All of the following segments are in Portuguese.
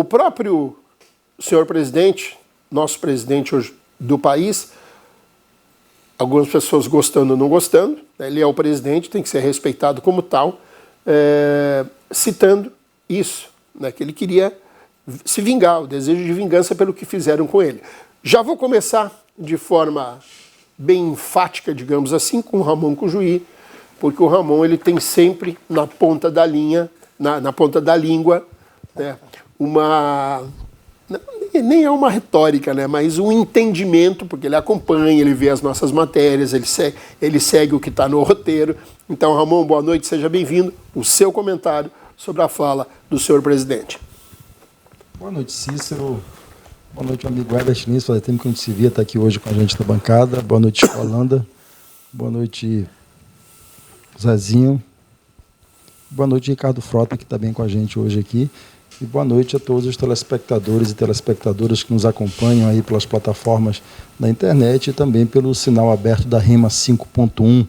O próprio senhor presidente, nosso presidente hoje do país, algumas pessoas gostando ou não gostando, ele é o presidente, tem que ser respeitado como tal, citando isso, né, que ele queria se vingar, o desejo de vingança pelo que fizeram com ele. Já vou começar de forma bem enfática, digamos assim, com o Ramon Cujuí, porque o Ramon ele tem sempre na ponta da linha, na ponta da língua, né, nem é uma retórica, né, mas um entendimento, porque ele acompanha, ele vê as nossas matérias, ele segue o que está no roteiro. Então, Ramon, boa noite, seja bem-vindo. O seu comentário sobre a fala do senhor presidente. Boa noite, Cícero. Boa noite, amigo Herbert Lins. Faz tempo que a gente se via, está aqui hoje com a gente na bancada. Boa noite, Holanda. Boa noite, Zezinho. Boa noite, Ricardo Frota, que está bem com a gente hoje aqui. E boa noite a todos os telespectadores e telespectadoras que nos acompanham aí pelas plataformas da internet e também pelo sinal aberto da REMA 5.1.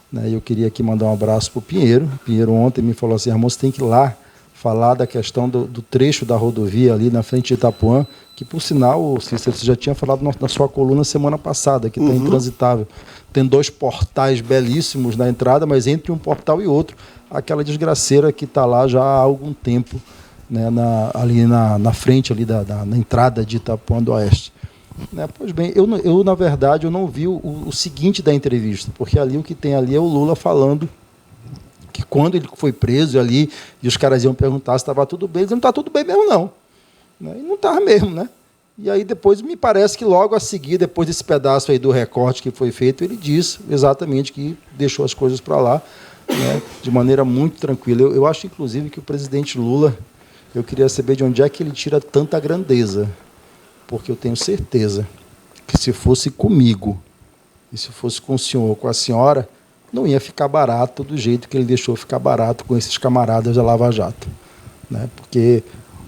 Né? Eu queria aqui mandar um abraço para o Pinheiro. O Pinheiro ontem me falou assim, Ramon, você tem que ir lá falar da questão do trecho da rodovia ali na frente de Itapuã, que por sinal, Cícero, você já tinha falado na sua coluna semana passada, que está intransitável. Tem 2 portais belíssimos na entrada, mas entre um portal e outro, aquela desgraceira que está lá já há algum tempo, né, ali na frente ali na entrada de Itapuã do Oeste. Né, pois bem, eu na verdade eu não vi o seguinte da entrevista, porque ali o que tem ali é o Lula falando que quando ele foi preso ali e os caras iam perguntar se estava tudo bem, ele não está tudo bem mesmo não, né, e não estava mesmo, né? E aí depois me parece que logo a seguir, depois desse pedaço aí do recorte que foi feito, ele disse exatamente que deixou as coisas para lá, né, de maneira muito tranquila. Eu acho inclusive que o presidente Lula, eu queria saber de onde é que ele tira tanta grandeza, porque eu tenho certeza que se fosse comigo, e se fosse com o senhor, com a senhora, não ia ficar barato do jeito que ele deixou ficar barato com esses camaradas da Lava Jato. Né? Porque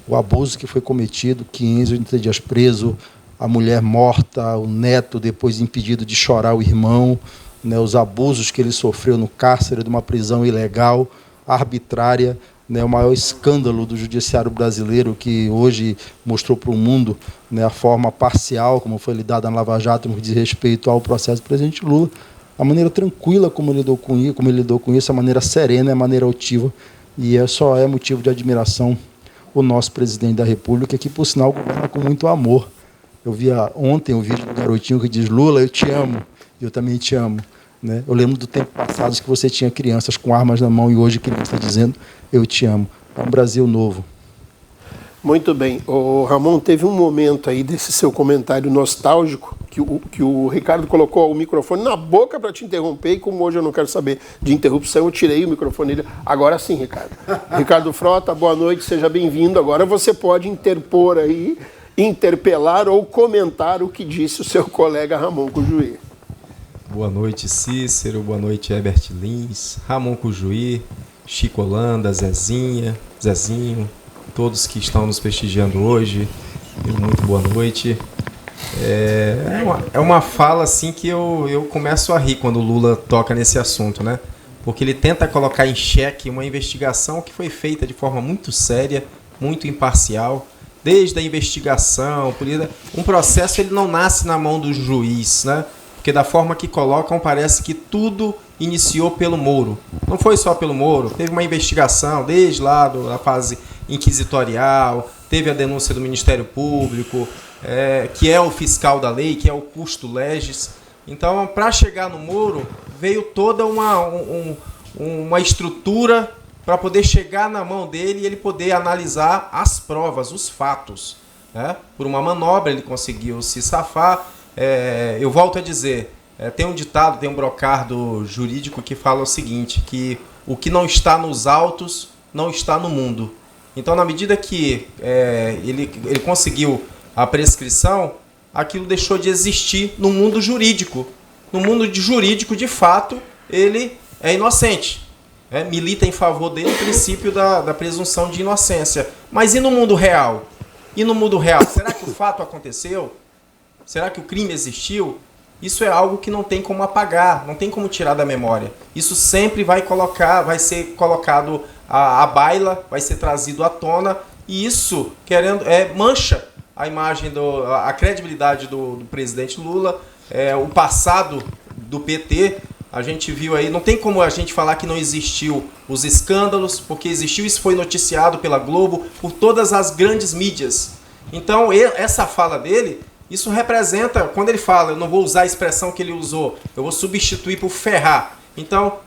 o abuso que foi cometido, 15 dias preso, a mulher morta, o neto depois impedido de chorar o irmão, né? Os abusos que ele sofreu no cárcere de uma prisão ilegal, arbitrária, né, o maior escândalo do judiciário brasileiro, que hoje mostrou para o mundo, né, a forma parcial como foi lidada na Lava Jato no que diz respeito ao processo do presidente Lula, a maneira tranquila como ele lidou com isso, a maneira serena, a maneira altiva, e só é motivo de admiração o nosso presidente da República, que, por sinal, governa com muito amor. Eu vi ontem um vídeo do garotinho que diz, Lula, eu te amo, e eu também te amo. Né? Eu lembro do tempo passado que você tinha crianças com armas na mão e hoje criança dizendo eu te amo. É um Brasil novo. Muito bem. O Ramon, teve um momento aí desse seu comentário nostálgico que o Ricardo colocou o microfone na boca para te interromper e como hoje eu não quero saber de interrupção, eu tirei o microfone dele. Agora sim, Ricardo. Ricardo Frota, boa noite, seja bem-vindo. Agora você pode interpor aí, interpelar ou comentar o que disse o seu colega Ramon Cujuí. Boa noite, Cícero. Boa noite, Herbert Lins, Ramon Cujuí, Chico Holanda, Zezinho, todos que estão nos prestigiando hoje. Muito boa noite. É uma fala assim que eu começo a rir quando o Lula toca nesse assunto, né? Porque ele tenta colocar em xeque uma investigação que foi feita de forma muito séria, muito imparcial, desde a investigação, um processo ele não nasce na mão do juiz, né? Porque da forma que colocam, parece que tudo iniciou pelo Moro. Não foi só pelo Moro, teve uma investigação desde lá da fase inquisitorial, teve a denúncia do Ministério Público, que é o fiscal da lei, que é o custo legis. Então, para chegar no Moro, veio toda uma estrutura para poder chegar na mão dele e ele poder analisar as provas, os fatos. Né? Por uma manobra, ele conseguiu se safar. Eu volto a dizer, tem um ditado, tem um brocardo jurídico que fala o seguinte, que o que não está nos autos não está no mundo. Então, na medida que ele conseguiu a prescrição, aquilo deixou de existir no mundo jurídico. No mundo jurídico, de fato, ele é inocente. Milita em favor dele o princípio da presunção de inocência. Mas e no mundo real? E no mundo real, será que o fato aconteceu? Será que o crime existiu? Isso é algo que não tem como apagar, não tem como tirar da memória. Isso sempre vai ser colocado à baila, vai ser trazido à tona E isso mancha a imagem, a credibilidade do presidente Lula, o passado do PT. A gente viu aí, não tem como a gente falar que não existiu os escândalos, porque existiu, isso foi noticiado pela Globo, por todas as grandes mídias. Então, essa fala dele, isso representa, quando ele fala, eu não vou usar a expressão que ele usou, eu vou substituir por ferrar. Então,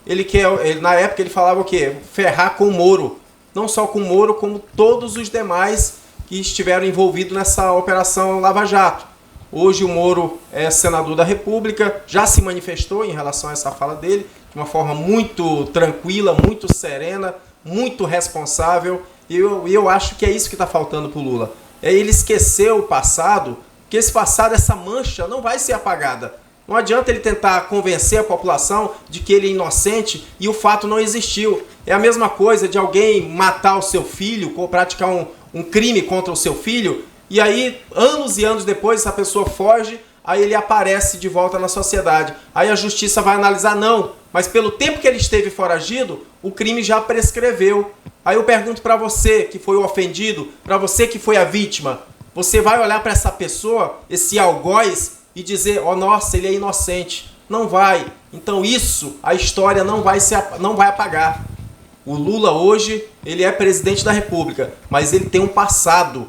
na época ele falava o quê? Ferrar com o Moro. Não só com o Moro, como todos os demais que estiveram envolvidos nessa operação Lava Jato. Hoje o Moro é senador da República, já se manifestou em relação a essa fala dele, de uma forma muito tranquila, muito serena, muito responsável. E eu acho que é isso que está faltando para o Lula. É ele esquecer o passado, que esse passado, essa mancha, não vai ser apagada. Não adianta ele tentar convencer a população de que ele é inocente e o fato não existiu. É a mesma coisa de alguém matar o seu filho, ou praticar um crime contra o seu filho, e aí, anos e anos depois, essa pessoa foge, aí ele aparece de volta na sociedade. Aí a justiça vai analisar, não, mas pelo tempo que ele esteve foragido, o crime já prescreveu. Aí eu pergunto para você que foi o ofendido, para você que foi a vítima, você vai olhar para essa pessoa, esse algoz, e dizer, nossa, ele é inocente. Não vai. Então isso, a história não vai apagar. O Lula hoje, ele é presidente da República, mas ele tem um passado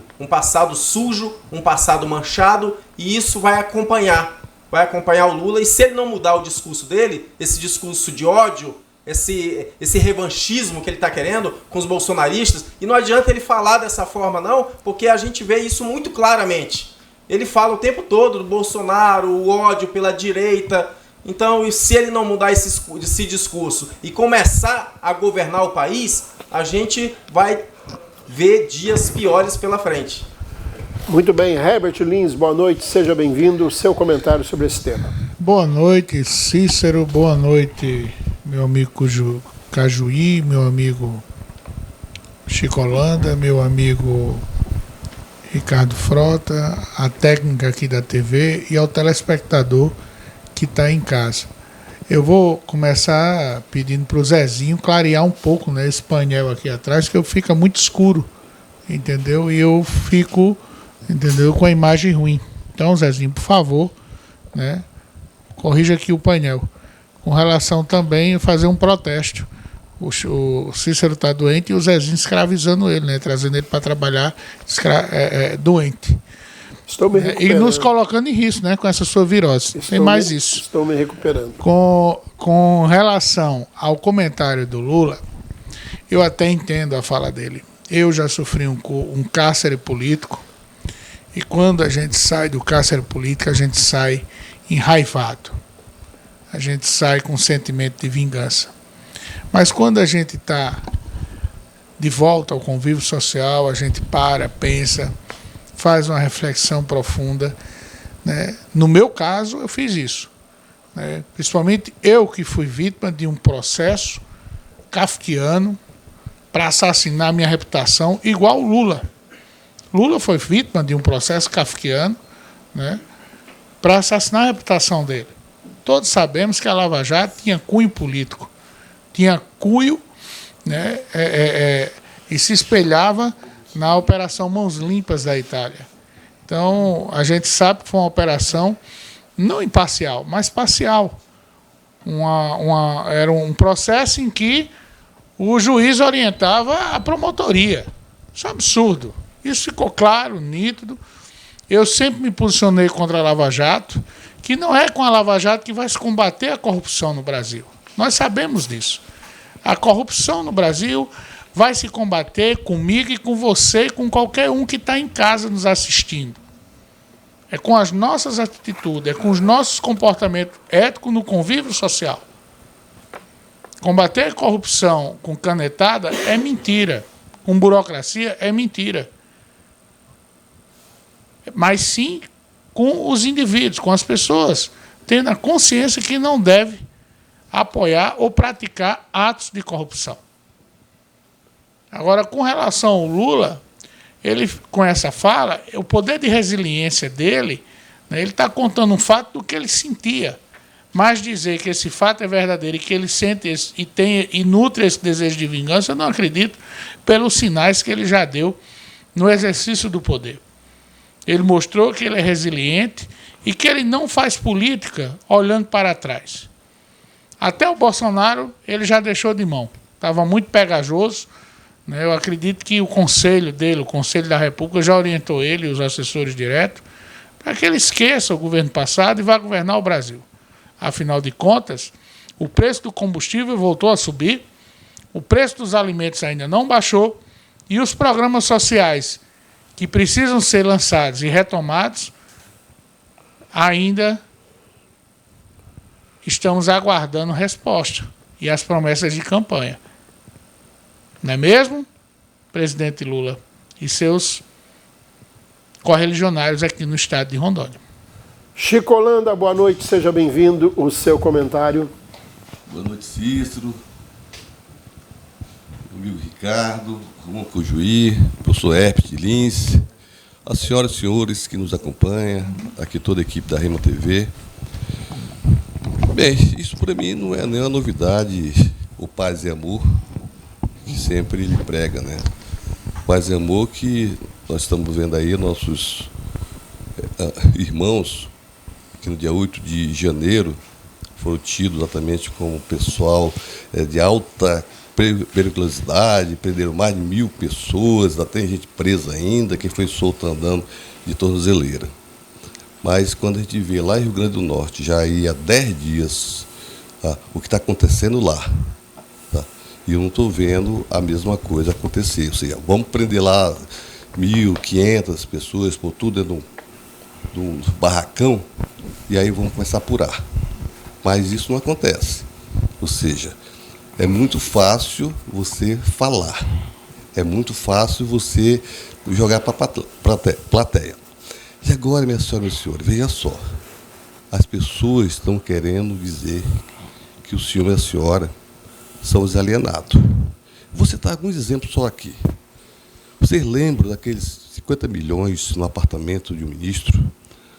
sujo, um passado manchado, e isso vai acompanhar o Lula, e se ele não mudar o discurso dele, esse discurso de ódio, esse revanchismo que ele está querendo com os bolsonaristas, e não adianta ele falar dessa forma não, porque a gente vê isso muito claramente. Ele fala o tempo todo do Bolsonaro, o ódio pela direita. Então, se ele não mudar esse discurso e começar a governar o país, a gente vai ver dias piores pela frente. Muito bem, Herbert Lins, boa noite, seja bem-vindo. Seu comentário sobre esse tema. Boa noite, Cícero, boa noite, meu amigo Cajuí, meu amigo Chico Holanda, meu amigo Ricardo Frota, a técnica aqui da TV e ao telespectador que está em casa. Eu vou começar pedindo para o Zezinho clarear um pouco, né, esse painel aqui atrás, que fica muito escuro, entendeu? E eu fico, entendeu, com a imagem ruim. Então, Zezinho, por favor, né, corrija aqui o painel. Com relação também a fazer um protesto. O Cícero está doente e o Zezinho escravizando ele, né, trazendo ele para trabalhar doente. Estou me recuperando. E nos colocando em risco, né, com essa sua virose. Tem mais isso. Estou me recuperando. Com relação ao comentário do Lula, eu até entendo a fala dele. Eu já sofri um cárcere político, e quando a gente sai do cárcere político, a gente sai enraivado. A gente sai com um sentimento de vingança. Mas quando a gente está de volta ao convívio social, a gente pensa, faz uma reflexão profunda, né? No meu caso, eu fiz isso, né? Principalmente eu que fui vítima de um processo kafkiano para assassinar minha reputação, igual o Lula. Lula foi vítima de um processo kafkiano, né, para assassinar a reputação dele. Todos sabemos que a Lava Jato tinha cunho político, tinha cunho, né, e se espelhava na Operação Mãos Limpas da Itália. Então, a gente sabe que foi uma operação não imparcial, mas parcial. Era um processo em que o juiz orientava a promotoria. Isso é um absurdo. Isso ficou claro, nítido. Eu sempre me posicionei contra a Lava Jato, que não é com a Lava Jato que vai se combater a corrupção no Brasil. Nós sabemos disso. A corrupção no Brasil vai se combater comigo e com você e com qualquer um que está em casa nos assistindo. É com as nossas atitudes, é com os nossos comportamentos éticos no convívio social. Combater a corrupção com canetada é mentira. Com burocracia é mentira. Mas sim com os indivíduos, com as pessoas, tendo a consciência que não deve apoiar ou praticar atos de corrupção. Agora, com relação ao Lula, ele, com essa fala, o poder de resiliência dele, né, ele está contando um fato do que ele sentia. Mas dizer que esse fato é verdadeiro e que ele sente e nutre esse desejo de vingança, eu não acredito, pelos sinais que ele já deu no exercício do poder. Ele mostrou que ele é resiliente e que ele não faz política olhando para trás. Até o Bolsonaro ele já deixou de mão. Estava muito pegajoso. Né? Eu acredito que o conselho dele, o Conselho da República, já orientou ele e os assessores diretos para que ele esqueça o governo passado e vá governar o Brasil. Afinal de contas, o preço do combustível voltou a subir, o preço dos alimentos ainda não baixou e os programas sociais que precisam ser lançados e retomados ainda estamos aguardando resposta e as promessas de campanha. Não é mesmo, presidente Lula e seus correligionários aqui no estado de Rondônia? Chico Holanda, boa noite, seja bem-vindo. O seu comentário. Boa noite, Cícero, amigo Ricardo, Ramon Cojuí, professor Herbert Lins, as senhoras e senhores que nos acompanham, aqui toda a equipe da Rema TV. Bem, isso para mim não é nenhuma novidade, o paz e amor, que sempre ele prega, né? Paz e amor que nós estamos vendo aí, nossos irmãos, que no dia 8 de janeiro foram tidos exatamente como pessoal de alta periculosidade, prenderam mais de 1.000 pessoas, ainda tem gente presa ainda, quem foi solto andando de tornozeleira. Mas quando a gente vê lá em Rio Grande do Norte, já aí há 10 dias, o que está acontecendo lá, e eu não estou vendo a mesma coisa acontecer. Ou seja, vamos prender lá 1.500 pessoas por tudo dentro de um barracão, e aí vamos começar a apurar. Mas isso não acontece. Ou seja, é muito fácil você falar. É muito fácil você jogar para a plateia. E agora, minha senhora e meu senhor, veja só. As pessoas estão querendo dizer que o senhor e a senhora são os alienados. Vou citar alguns exemplos só aqui. Vocês lembram daqueles 50 milhões no apartamento de um ministro?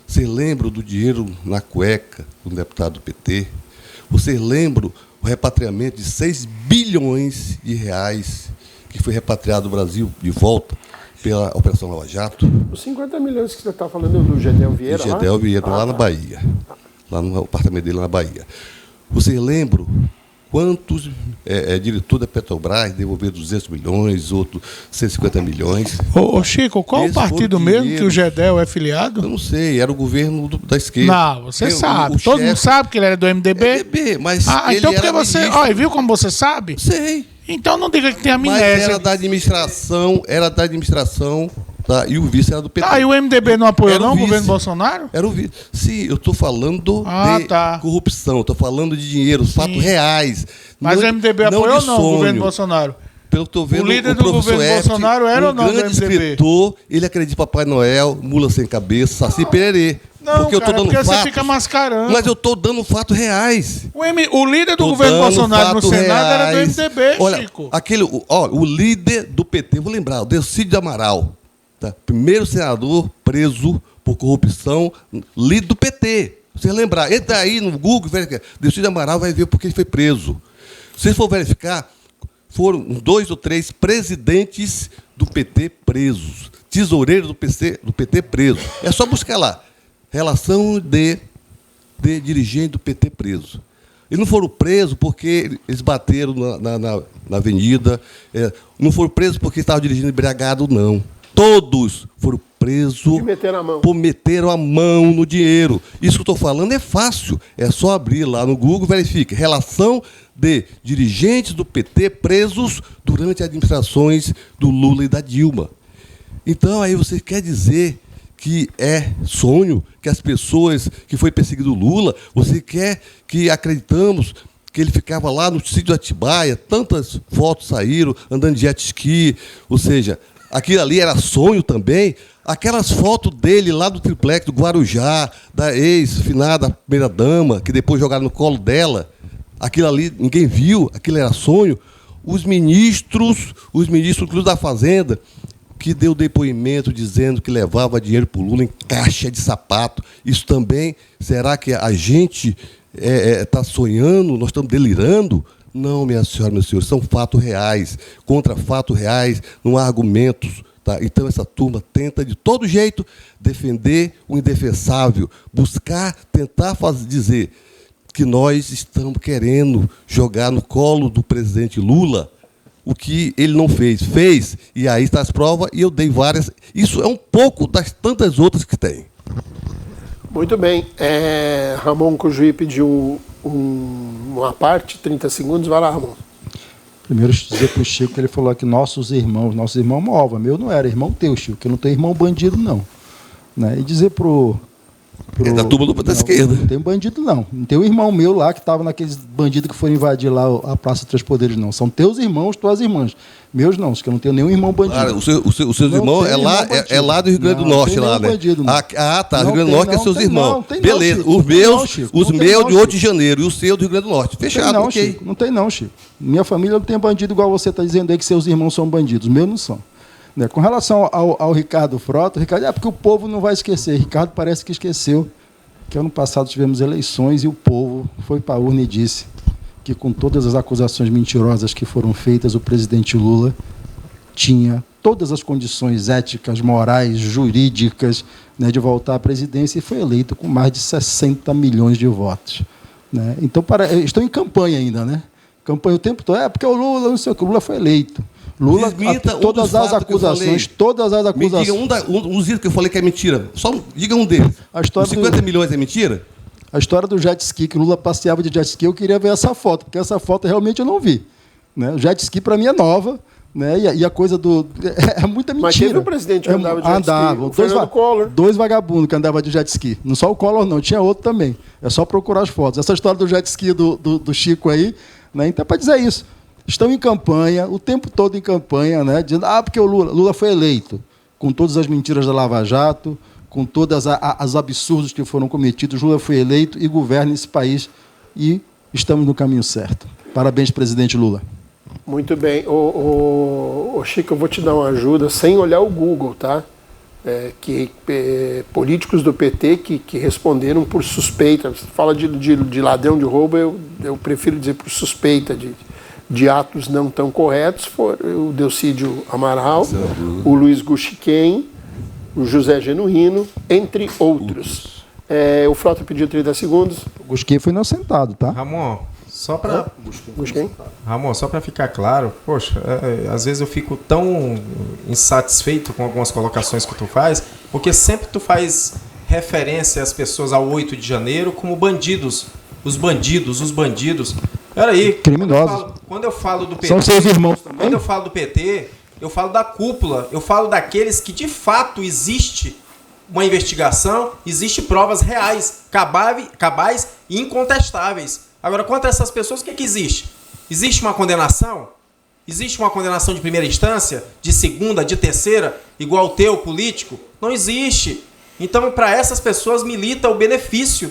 Vocês lembram do dinheiro na cueca do deputado do PT? Vocês lembram o repatriamento de 6 bilhões de reais que foi repatriado do Brasil de volta pela Operação Lava Jato? Os 50 milhões que você está falando é do Gedel Vieira? Gedel Vieira, lá na Bahia. Lá no apartamento dele na Bahia. Vocês lembram quantos diretores da Petrobras devolveram 200 milhões, outros 150 milhões? Ô Chico, qual o partido mesmo que o Gedel é filiado? Eu não sei, era o governo da esquerda. Não, você sabe. Todo mundo sabe que ele era do MDB? MDB, mas ele então porque era você... ministro. Olha, viu como você sabe? Sei. Então não diga que tem amnésia. Mas era da administração, tá? E o vice era do PT. E o MDB não apoiou Era não o vice. governo Bolsonaro? Era o vice. Sim, eu estou falando de tá. corrupção, estou falando de dinheiro, fatos reais. Mas o MDB apoiou ou não o governo Bolsonaro? Pelo que estou vendo, O líder do governo Bolsonaro era ou não do grande MDB? escritor, ele acredita em Papai Noel, mula sem cabeça, Saci Pererê. Não, porque eu tô dando porque fatos, você fica mascarando. Mas eu estou dando fatos reais. O líder do Tô governo dando Bolsonaro no fatos Senado era do reais. MDB, Olha, Chico. o líder do PT, vou lembrar, o Delcídio Amaral, tá? Primeiro senador preso por corrupção, líder do PT. Você lembrar, entra aí no Google, Delcídio Amaral vai ver porque ele foi preso. Se vocês for verificar, foram 2 ou 3 presidentes do PT presos, tesoureiros do PT presos. É só buscar lá. Relação de dirigente do PT preso. Eles não foram presos porque eles bateram na avenida, não foram presos porque estavam dirigindo embriagado, não. Todos foram presos por meteram a mão no dinheiro. Isso que eu estou falando é fácil. É só abrir lá no Google, verifique. Relação de dirigentes do PT presos durante as administrações do Lula e da Dilma. Então, aí você quer dizer que é sonho, que as pessoas que foi perseguido Lula, você quer que acreditamos que ele ficava lá no sítio de Atibaia, tantas fotos saíram, andando de jet ski, ou seja, aquilo ali era sonho também. Aquelas fotos dele lá do triplex, do Guarujá, da ex-finada primeira-dama, que depois jogaram no colo dela, aquilo ali ninguém viu, aquilo era sonho. Os ministros inclusive da Fazenda, que deu depoimento dizendo que levava dinheiro para o Lula em caixa de sapato. Isso também, será que a gente está sonhando, nós estamos delirando? Não, minha senhora, meus senhores, são fatos reais. Contra fatos reais, não há argumentos. Tá? Então, essa turma tenta, de todo jeito, defender o indefensável, tentar dizer que nós estamos querendo jogar no colo do presidente Lula o que ele não fez. Fez, e aí está as provas, e eu dei várias. Isso é um pouco das tantas outras que tem. Muito bem. Ramon Cujuí pediu uma parte, 30 segundos. Vai lá, Ramon. Primeiro, dizer para o Chico que ele falou que nossos irmãos Malva, meu não era, irmão teu, Chico, que eu não tenho irmão bandido, não. Né? E dizer É da turma da esquerda. Não tem bandido, não. Não tem um irmão meu lá que estava naqueles bandidos que foram invadir lá a Praça Três Poderes, não. São teus irmãos, tuas irmãs. Meus não, que eu não tenho nenhum irmão bandido. Cara, os seus irmãos é lá do Rio Grande do Norte, lá, né? Bandido, tá. Rio Grande do Norte é seus irmãos. Beleza. Os meus de 8 de janeiro e o seu do Rio Grande do Norte. Fechado, ok. Chico. Não tem, não, Chico. Minha família não tem bandido igual você está dizendo aí que seus irmãos são bandidos. Meus não são. Né? Com relação ao Ricardo Frota, porque o povo não vai esquecer. Ricardo parece que esqueceu que ano passado tivemos eleições e o povo foi para a urna e disse que, com todas as acusações mentirosas que foram feitas, o presidente Lula tinha todas as condições éticas, morais, jurídicas, né, de voltar à presidência, e foi eleito com mais de 60 milhões de votos. Né? Então, estão em campanha ainda, né? Campanha o tempo todo. Porque o Lula, não sei o que, o Lula foi eleito. Lula, todas as acusações. Me diga um dos que eu falei que é mentira. Só diga um deles. Os 50 milhões é mentira? A história do jet ski, que Lula passeava de jet ski, eu queria ver essa foto, porque essa foto realmente eu não vi. Né? O jet ski, para mim, é nova. Né? E a coisa do... É muita mentira. Mas teve um presidente que andava de jet ski. O Fernando Collor. Dois vagabundos que andavam de jet ski. Não só o Collor, não. Tinha outro também. É só procurar as fotos. Essa história do jet ski do Chico aí, né? Então, para dizer isso. Estão em campanha, o tempo todo em campanha, né, dizendo porque o Lula foi eleito, com todas as mentiras da Lava Jato, com todos os absurdos que foram cometidos. Lula foi eleito e governa esse país e estamos no caminho certo. Parabéns, presidente Lula. Muito bem. Chico, eu vou te dar uma ajuda sem olhar o Google, tá? Políticos do PT que responderam por suspeita. Você fala de ladrão de roubo, eu prefiro dizer por suspeita de atos não tão corretos, foram o Delcídio Amaral, o Luiz Guxiquem, o José Genuíno, entre outros. O Frota pediu 30 segundos. O Guxiquem foi inocentado, tá? Ramon, só para ficar claro, poxa, às vezes eu fico tão insatisfeito com algumas colocações que tu faz, porque sempre tu faz referência às pessoas ao 8 de janeiro como bandidos. Os bandidos. Peraí, criminosos. Quando eu falo do PT, são seus irmãos também? Quando eu falo do PT, eu falo da cúpula, eu falo daqueles que de fato existe uma investigação, existe provas reais, cabais e incontestáveis. Agora, contra essas pessoas, o que existe? Existe uma condenação? Existe uma condenação de primeira instância, de segunda, de terceira, igual o teu político? Não existe. Então, para essas pessoas milita o benefício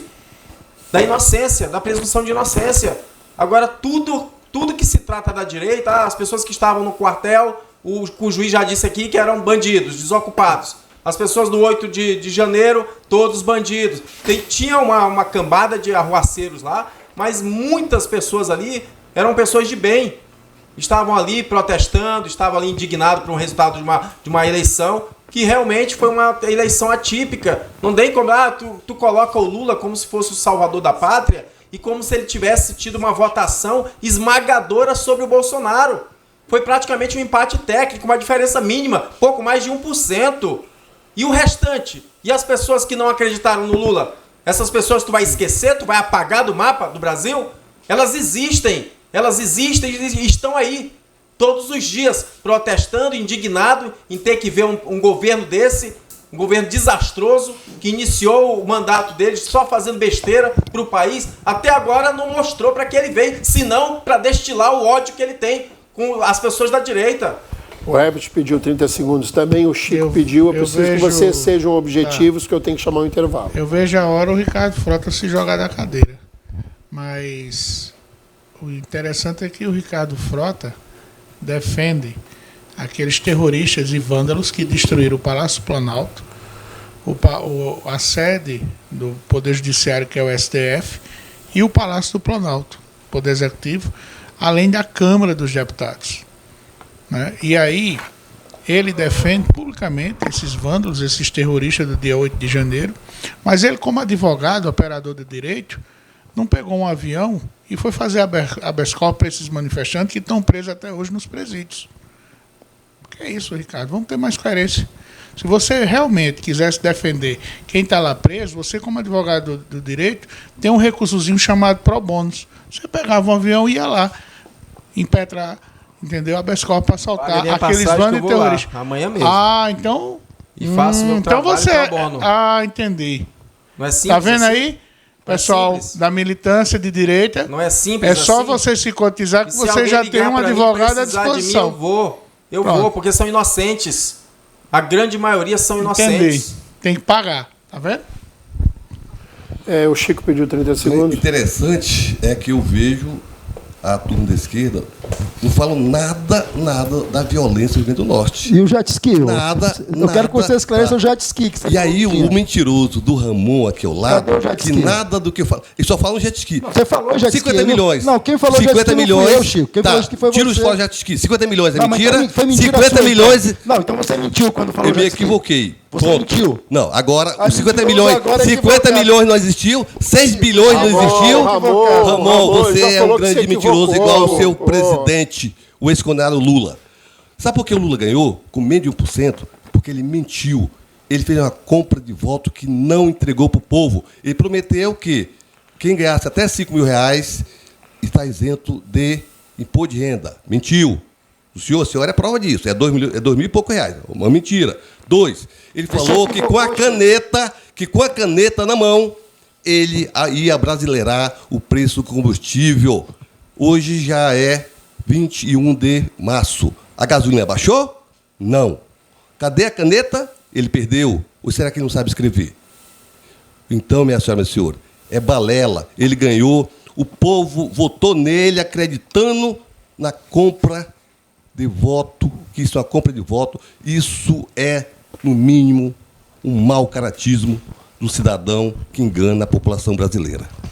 da inocência, da presunção de inocência. Agora, tudo que se trata da direita, as pessoas que estavam no quartel, o juiz já disse aqui que eram bandidos, desocupados. As pessoas do 8 de janeiro, todos bandidos. Tinha uma cambada de arruaceiros lá, mas muitas pessoas ali eram pessoas de bem. Estavam ali protestando, estavam ali indignados por um resultado de uma eleição que realmente foi uma eleição atípica. Não tem como... tu coloca o Lula como se fosse o salvador da pátria e como se ele tivesse tido uma votação esmagadora sobre o Bolsonaro. Foi praticamente um empate técnico, uma diferença mínima, pouco mais de 1%. E o restante? E as pessoas que não acreditaram no Lula? Essas pessoas tu vai esquecer? Tu vai apagar do mapa do Brasil? Elas existem e estão aí todos os dias protestando, indignado em ter que ver um governo desse, um governo desastroso, que iniciou o mandato dele só fazendo besteira para o país. Até agora não mostrou para que ele veio, senão para destilar o ódio que ele tem com as pessoas da direita. O Herbert pediu 30 segundos também, o Chico pediu. Eu preciso que vocês sejam objetivos, que eu tenho que chamar um intervalo. Eu vejo a hora o Ricardo Frota se jogar da cadeira. Mas o interessante é que o Ricardo Frota defende aqueles terroristas e vândalos que destruíram o Palácio Planalto, a sede do Poder Judiciário, que é o STF, e o Palácio do Planalto, Poder Executivo, além da Câmara dos Deputados. Né? E aí, ele defende publicamente esses vândalos, esses terroristas do dia 8 de janeiro, mas ele, como advogado, operador de direito, não pegou um avião e foi fazer habeas corpus para esses manifestantes que estão presos até hoje nos presídios. Que é isso, Ricardo? Vamos ter mais coerência. Se você realmente quisesse defender quem está lá preso, você, como advogado do direito, tem um recursozinho chamado pro bonos. Você pegava um avião e ia lá, impetrar, entendeu? Habeas corpus para assaltar aqueles vândalos e terroristas. Amanhã mesmo. Ah, então... E faço meu então trabalho você... pro bono. Ah, entendi. Não é simples. Tá vendo assim? aí? Pessoal da militância de direita, Não é simples é só assim? você se cotizar que E se você alguém já ligar tem um pra mim, advogado à precisar de mim, disposição. eu Pronto. vou, porque são inocentes. A grande maioria são Entendi. inocentes. Tem que pagar, tá vendo? O Chico pediu 30 segundos. Interessante é que eu vejo a turma da esquerda não falam nada da violência do Rio Grande do Norte. E o jet ski? Nada, Eu quero que você nada, esclareça o jet ski. Que você E aí falou que o mentiroso do Ramon aqui ao lado, Cadê o jet que ski? nada do que eu falo. Ele só fala um jet ski. Você falou jet ski. 50 milhões. Não, quem falou 50 jet ski milhões. não fui eu, Chico. Quem falou jet ski foi tira os você. fora jet ski. 50 milhões é Não, mas mentira. foi mentira 50 sua, milhões. então. Não, então você mentiu quando falou Eu me jet ski. equivoquei. Você Ponto. mentiu. Não, agora Ah, os 50 mentiroso milhões. agora é 50 equivocado. milhões não existiu, 6 bilhões não existiu. Ramon, você já é falou um que grande você mentiroso equivocou, igual ao seu pô. presidente, o ex-condenado Lula. Sabe por que o Lula ganhou com menos de 1%? Porque ele mentiu. Ele fez uma compra de voto que não entregou para o povo. Ele prometeu que quem ganhasse até 5 mil reais está isento de imposto de renda. Mentiu. A senhora é prova disso. É 2 mil e poucos reais. Uma mentira. 2, ele falou que com a caneta na mão, ele ia brasileirar o preço do combustível. Hoje já é 21 de março. A gasolina baixou? Não. Cadê a caneta? Ele perdeu. Ou será que ele não sabe escrever? Então, minha senhora, meu senhor, é balela. Ele ganhou. O povo votou nele acreditando na compra de voto, que isso é uma compra de voto. Isso é, no mínimo, um mau caratismo do cidadão que engana a população brasileira.